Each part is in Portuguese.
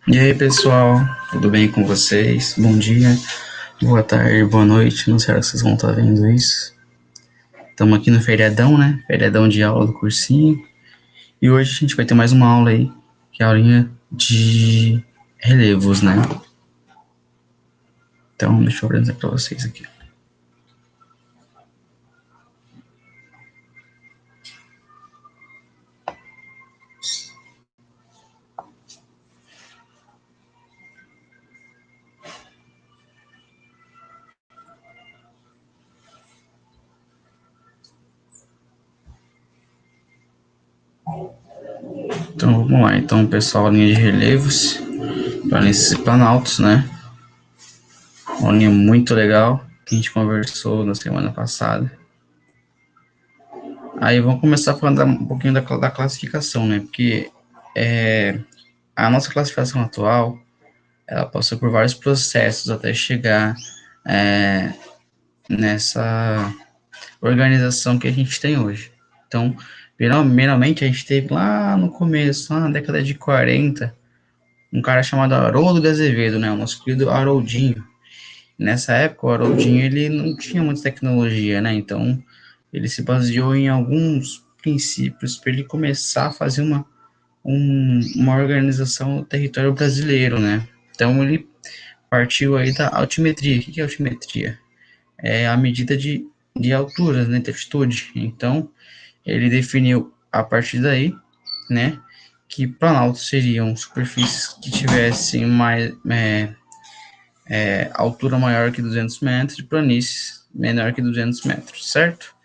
E aí, pessoal, tudo bem com vocês? Bom dia, boa tarde, boa noite. Não sei se vocês vão estar vendo isso. Estamos aqui no feriadão, né? Feriadão de aula do cursinho. E hoje a gente vai ter mais uma aula aí, que é a aulinha de relevos, né? Então, deixa eu apresentar para vocês aqui. Então, vamos lá. Então, pessoal, aulinha de relevos, planícies e planaltos, né? Uma aulinha muito legal, que a gente conversou na semana passada. Aí vamos começar falando um pouquinho da classificação, né? Porque a nossa classificação atual, ela passou por vários processos até chegar é, nessa organização que a gente tem hoje. Então, primeiramente, a gente teve lá no começo, lá na década de 40, um cara chamado Haroldo de Azevedo, né? O nosso querido Haroldinho. Nessa época, o Haroldinho, ele não tinha muita tecnologia, né? Então, ele se baseou em alguns princípios para ele começar a fazer uma organização do território brasileiro, né? Então, ele partiu aí da altimetria. O que é altimetria? É a medida de alturas, né, de altitude. Então, ele definiu a partir daí, né, que planaltos seriam superfícies que tivessem altura maior que 200 metros e planícies menor que 200 metros, certo?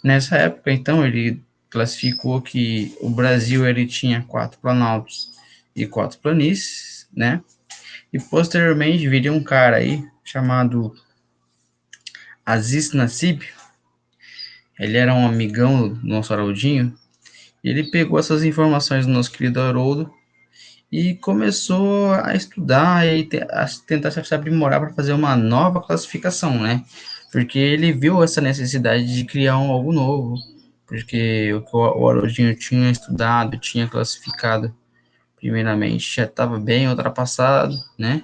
Nessa época, então, ele classificou que o Brasil ele tinha 4 planaltos e 4 planícies, né? E posteriormente viria um cara aí chamado Aziz Nassib. Ele era um amigão do nosso Haroldinho. E ele pegou essas informações do nosso querido Haroldo e começou a estudar e a tentar se aprimorar para fazer uma nova classificação, né? Porque ele viu essa necessidade de criar algo novo, porque o que o Haroldinho tinha estudado, tinha classificado primeiramente, já estava bem ultrapassado, né?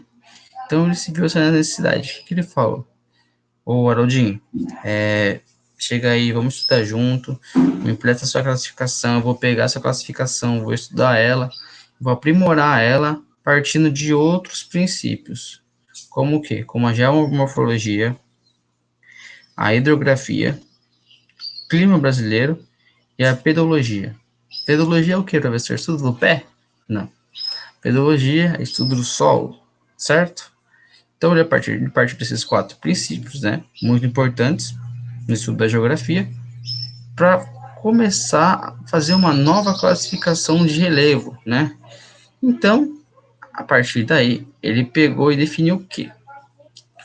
Então ele se viu essa necessidade. O que ele falou? Ô, Haroldinho, chega aí, vamos estudar junto, me empresta a sua classificação, eu vou pegar essa classificação, vou estudar ela, vou aprimorar ela partindo de outros princípios, como o quê? Como a geomorfologia, a hidrografia, clima brasileiro e a pedologia. Pedologia é o quê, professor? Estudo do pé? Não. Pedologia é estudo do solo, certo? Então, a partir desses 4 princípios, né, muito importantes no estudo da geografia, para começar a fazer uma nova classificação de relevo, né? Então, a partir daí, ele pegou e definiu que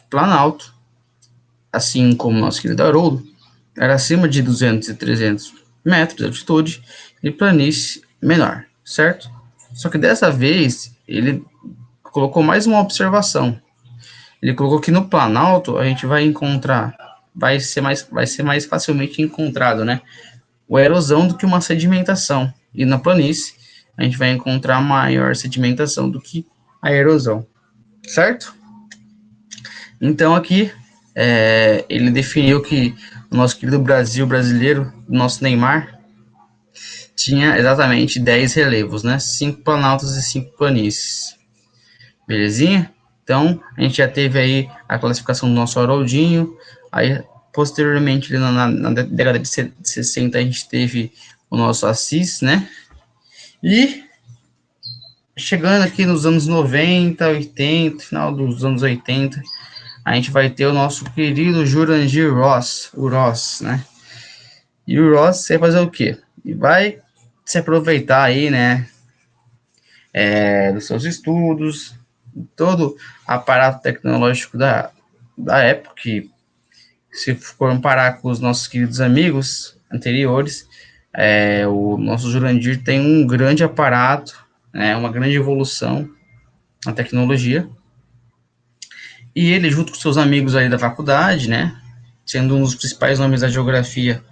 Planalto, assim como nosso querido Haroldo, era acima de 200 e 300 metros de altitude e planície menor, certo? Só que dessa vez, ele colocou mais uma observação. Ele colocou que no Planalto a gente vai encontrar, vai ser mais facilmente encontrado, né? A erosão do que uma sedimentação. E na planície, a gente vai encontrar maior sedimentação do que a erosão, certo? Então, aqui, ele definiu que o nosso querido Brasil brasileiro, nosso Neymar, tinha exatamente 10 relevos, né? 5 planaltos e 5 planícies. Belezinha? Então, a gente já teve aí a classificação do nosso Haroldinho, aí, posteriormente, na década de 60, a gente teve o nosso Assis, né? E chegando aqui nos anos 90, 80, final dos anos 80, a gente vai ter o nosso querido Jurandir Ross, o Ross, né? E o Ross vai fazer o quê? E vai se aproveitar aí, né, dos seus estudos, todo aparato tecnológico da época, que se for comparar com os nossos queridos amigos anteriores, o nosso Jurandir tem um grande aparato, né, uma grande evolução na tecnologia, e ele, junto com seus amigos aí da faculdade, né, sendo um dos principais nomes da geografia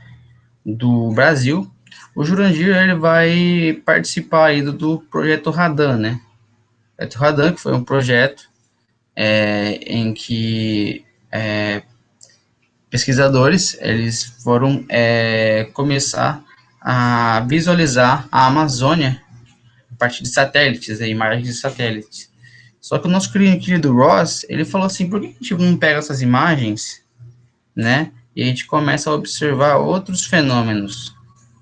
do Brasil, o Jurandir ele vai participar aí do projeto Radan, né? projeto Radan, que foi um projeto em que pesquisadores eles foram começar a visualizar a Amazônia a partir de satélites, imagens de satélites. Só que o nosso querido Ross, ele falou assim, por que a gente não pega essas imagens, né, e a gente começa a observar outros fenômenos,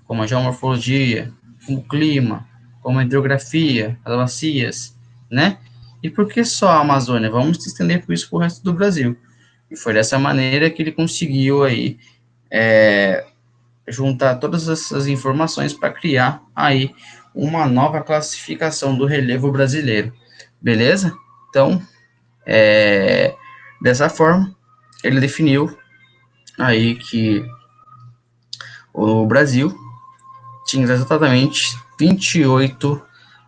como a geomorfologia, como o clima, como a hidrografia, as bacias, né? E por que só a Amazônia? Vamos estender por isso para o resto do Brasil. E foi dessa maneira que ele conseguiu aí juntar todas essas informações para criar aí uma nova classificação do relevo brasileiro. Beleza? Então, dessa forma, ele definiu aí que o Brasil tinha exatamente 28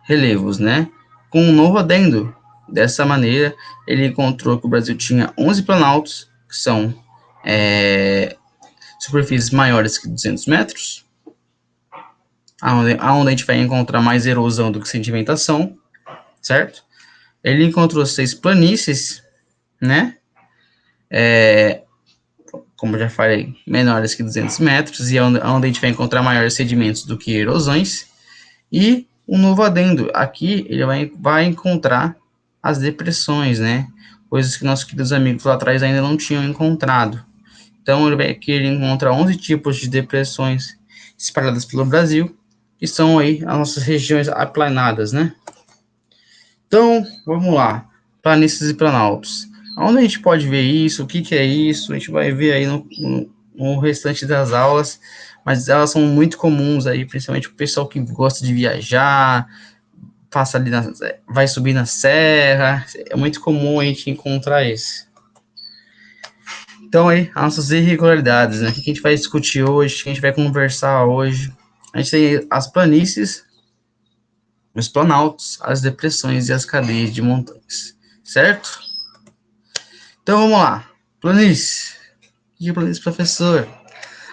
relevos, né? Com um novo adendo. Dessa maneira, ele encontrou que o Brasil tinha 11 planaltos, que são superfícies maiores que 200 metros, onde a gente vai encontrar mais erosão do que sedimentação, certo? Ele encontrou 6 planícies, né? Como eu já falei, menores que 200 metros, e onde a gente vai encontrar maiores sedimentos do que erosões. E um novo adendo, aqui ele vai encontrar as depressões, né? Coisas que nossos queridos amigos lá atrás ainda não tinham encontrado. Então ele encontra 11 tipos de depressões espalhadas pelo Brasil, que são aí as nossas regiões aplanadas, né? Então, vamos lá, planícies e planaltos. Onde a gente pode ver isso, o que é isso, a gente vai ver aí no restante das aulas, mas elas são muito comuns aí, principalmente o pessoal que gosta de viajar, passa ali vai subir na serra, é muito comum a gente encontrar esse. Então aí, as nossas irregularidades, né? O que a gente vai discutir hoje, o que a gente vai conversar hoje. A gente tem as planícies, os planaltos, as depressões e as cadeias de montanhas, certo? Então vamos lá. Planície. O que é planície, professor?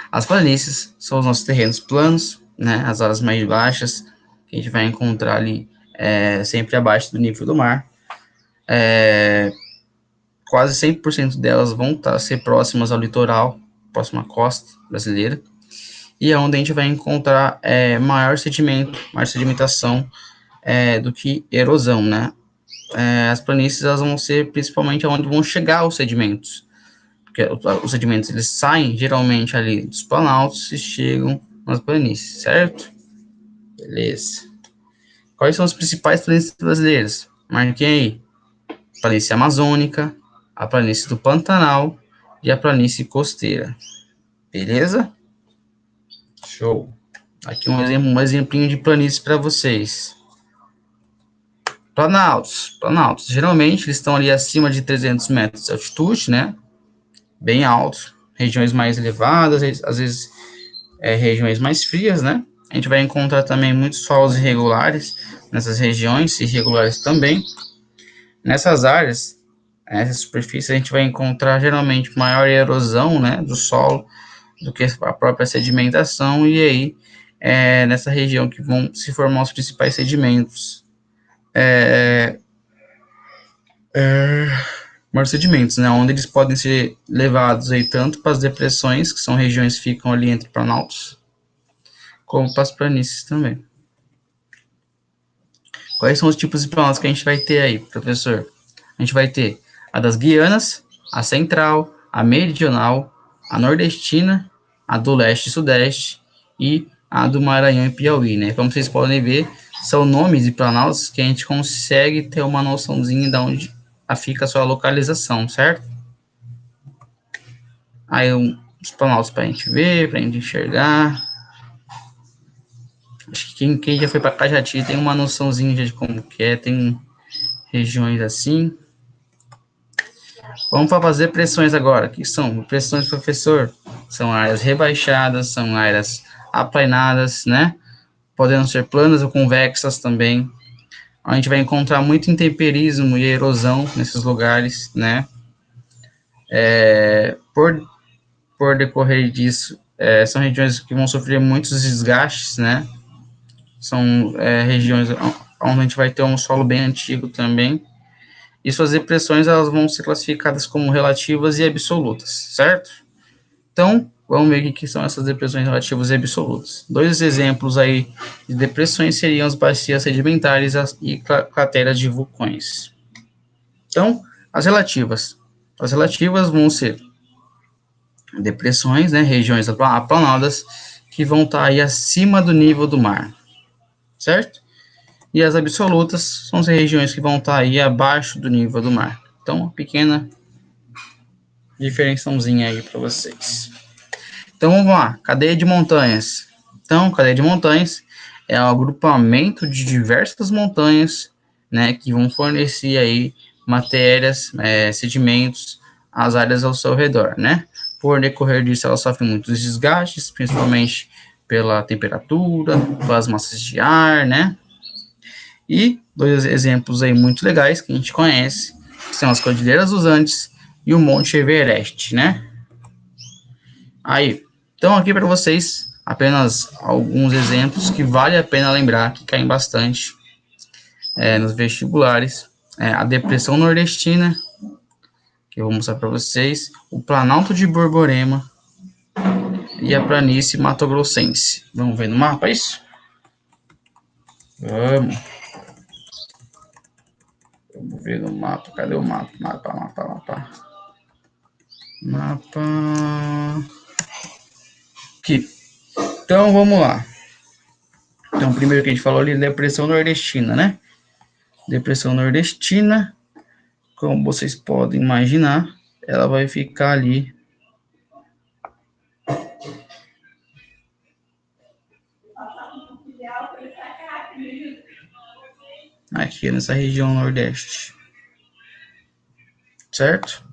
As planícies são os nossos terrenos planos, né? As áreas mais baixas, que a gente vai encontrar ali sempre abaixo do nível do mar. Quase 100% delas vão ser próximas ao litoral, próxima à costa brasileira, e é onde a gente vai encontrar maior sedimentação do que erosão, né? As planícies elas vão ser principalmente onde vão chegar os sedimentos, porque os sedimentos eles saem geralmente ali dos planaltos e chegam nas planícies, certo? Beleza. Quais são as principais planícies brasileiras? Marquem aí. Planície amazônica, a planície do Pantanal e a planície costeira. Beleza? Show. Aqui um exemplinho de planície para vocês. Planaltos. Geralmente eles estão ali acima de 300 metros de altitude, né? Bem altos. Regiões mais elevadas, às vezes regiões mais frias, né? A gente vai encontrar também muitos solos irregulares nessas regiões, irregulares também. Nessas áreas, nessa superfície, a gente vai encontrar geralmente maior erosão, né, do solo do que a própria sedimentação, e aí nessa região que vão se formar os principais sedimentos. Maiores sedimentos, né, onde eles podem ser levados aí tanto para as depressões, que são regiões que ficam ali entre planaltos, como para as planícies também. Quais são os tipos de planaltos que a gente vai ter aí, professor? A gente vai ter a das Guianas, a central, a meridional, a nordestina, a do leste e sudeste e a do Maranhão e Piauí, né? Como vocês podem ver, são nomes de planaltos que a gente consegue ter uma noçãozinha de onde fica a sua localização, certo? Aí os planaltos para a gente ver, para a gente enxergar. Acho que quem já foi para Cajati tem uma noçãozinha de como que é, tem regiões assim. Vamos para as depressões agora. Que são depressões, professor? São áreas rebaixadas, são áreas aplanadas, né? Podendo ser planas ou convexas também. A gente vai encontrar muito intemperismo e erosão nesses lugares, né? Por decorrer disso, são regiões que vão sofrer muitos desgastes, né? São regiões onde a gente vai ter um solo bem antigo também. E suas depressões elas vão ser classificadas como relativas e absolutas, certo? Então, vamos ver o que são essas depressões relativas e absolutas. Dois exemplos aí de depressões seriam as bacias sedimentares e crateras de vulcões. Então, as relativas. As relativas vão ser depressões, né, regiões aplanadas que vão estar aí acima do nível do mar, certo? E as absolutas são as regiões que vão estar aí abaixo do nível do mar. Então, uma pequena diferençãozinha aí para vocês. Então, vamos lá. Cadeia de montanhas. Então, cadeia de montanhas é um agrupamento de diversas montanhas, né, que vão fornecer aí matérias, sedimentos às áreas ao seu redor, né? Por decorrer disso, ela sofre muitos desgastes, principalmente pela temperatura, pelas massas de ar, né? E dois exemplos aí muito legais que a gente conhece, que são as Cordilheiras dos Andes e o Monte Everest, né? Aí, então aqui para vocês apenas alguns exemplos que vale a pena lembrar, que caem bastante nos vestibulares. A Depressão Nordestina, que eu vou mostrar para vocês, o Planalto de Borborema e a Planície Mato Grossense. Vamos ver no mapa isso? Vamos. Vamos ver no mapa. Cadê o mapa? Mapa. Aqui. Então, vamos lá. Então, primeiro que a gente falou ali, Depressão Nordestina, né? Depressão Nordestina, como vocês podem imaginar, ela vai ficar ali aqui nessa região nordeste, certo?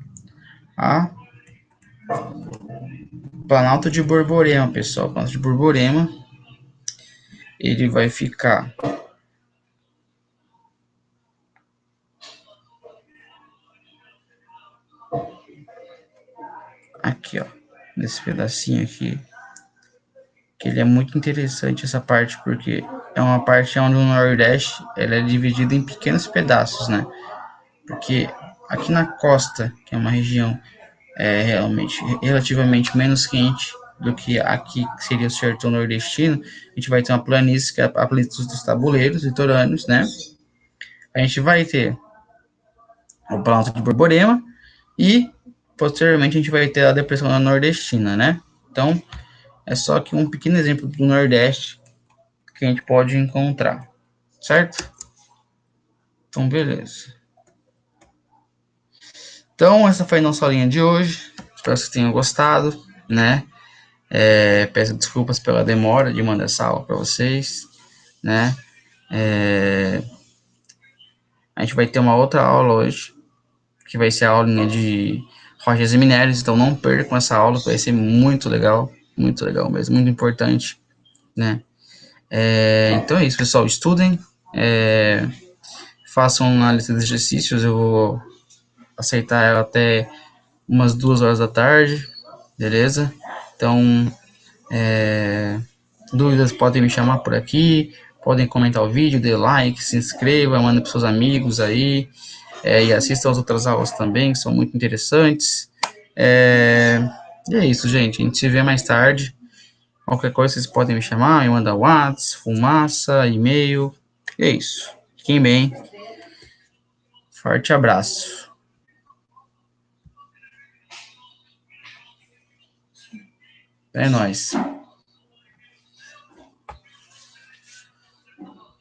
A Planalto de Borborema, pessoal, Planalto de Borborema, ele vai ficar aqui, ó, nesse pedacinho aqui, que ele é muito interessante essa parte, porque é uma parte onde o Nordeste ela é dividida em pequenos pedaços, né? Porque aqui na costa, que é uma região realmente relativamente menos quente do que aqui, que seria o sertão nordestino, a gente vai ter uma planície, que é a planície dos tabuleiros litorâneos, né? A gente vai ter o Planalto de Borborema e, posteriormente, a gente vai ter a depressão nordestina, né? Então, é só que um pequeno exemplo do Nordeste que a gente pode encontrar, certo? Então, beleza. Então, essa foi a nossa aulinha de hoje. Espero que vocês tenham gostado, né? Peço desculpas pela demora de mandar essa aula para vocês, né? A gente vai ter uma outra aula hoje, que vai ser a aulinha de rochas e minérios, então não percam essa aula, que vai ser muito legal mesmo, muito importante, né? Então é isso, pessoal, estudem, façam uma lista de exercícios, eu vou aceitar ela até umas 2 horas da tarde, beleza? Então, dúvidas podem me chamar por aqui, podem comentar o vídeo, dê like, se inscreva, manda para seus amigos aí, e assistam as outras aulas também, que são muito interessantes. E é isso, gente. A gente se vê mais tarde. Qualquer coisa vocês podem me chamar, me mandar WhatsApp, fumaça, e-mail. E é isso. Fiquem bem. Forte abraço. É nóis.